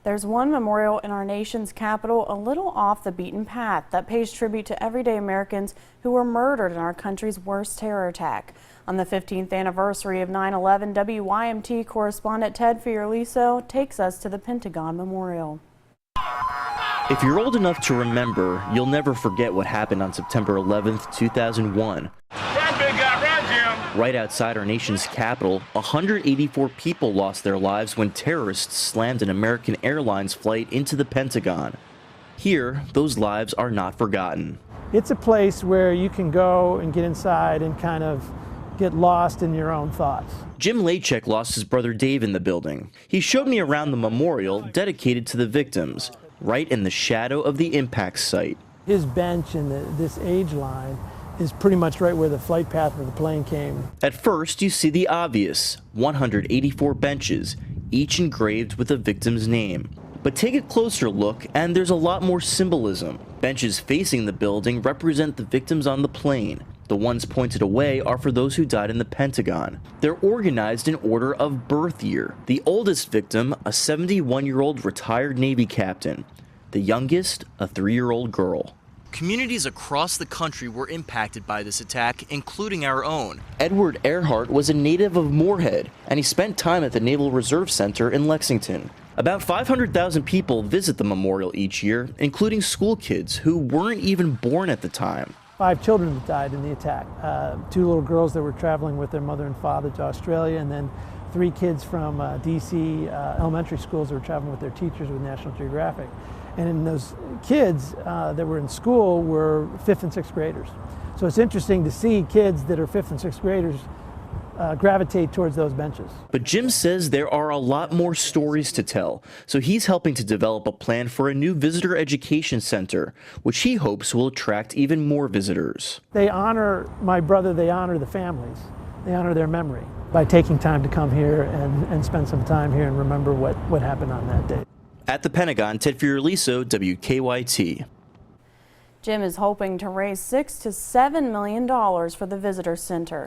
There's one memorial in our nation's capital a little off the beaten path that pays tribute to everyday Americans who were murdered in our country's worst terror attack. On the 15th anniversary of 9/11, WYMT correspondent Ted Fiorliso takes us to the Pentagon Memorial. If you're old enough to remember, you'll never forget what happened on September 11th, 2001. Right outside our nation's capital, 184 people lost their lives when terrorists slammed an American Airlines flight into the Pentagon. Here, those lives are not forgotten. It's a place where you can go and get inside and kind of get lost in your own thoughts. Jim Lachek lost his brother Dave in the building. He showed me around the memorial dedicated to the victims, right in the shadow of the impact site. His bench and this age line is pretty much right where the flight path of the plane came. At first, you see the obvious, 184 benches, each engraved with a victim's name. But take a closer look, and there's a lot more symbolism. Benches facing the building represent the victims on the plane. The ones pointed away are for those who died in the Pentagon. They're organized in order of birth year. The oldest victim, a 71-year-old retired Navy captain. The youngest, a 3-year-old girl. Communities across the country were impacted by this attack, including our own. Edward Earhart was a native of Moorhead, and he spent time at the Naval Reserve Center in Lexington. About 500,000 people visit the memorial each year, including school kids who weren't even born at the time. 5 children that died in the attack. 2 little girls that were traveling with their mother and father to Australia, and then 3 kids from DC elementary schools that were traveling with their teachers with National Geographic. And in those kids that were in school were 5th and 6th graders. So it's interesting to see kids that are 5th and 6th graders gravitate towards those benches. But Jim says there are a lot more stories to tell, so he's helping to develop a plan for a new visitor education center, which he hopes will attract even more visitors. They honor my brother, they honor the families, they honor their memory by taking time to come here and spend some time here and remember what happened on that day. At the Pentagon, Ted Fiorliso, WKYT. Jim is hoping to raise $6 to $7 million for the visitor center.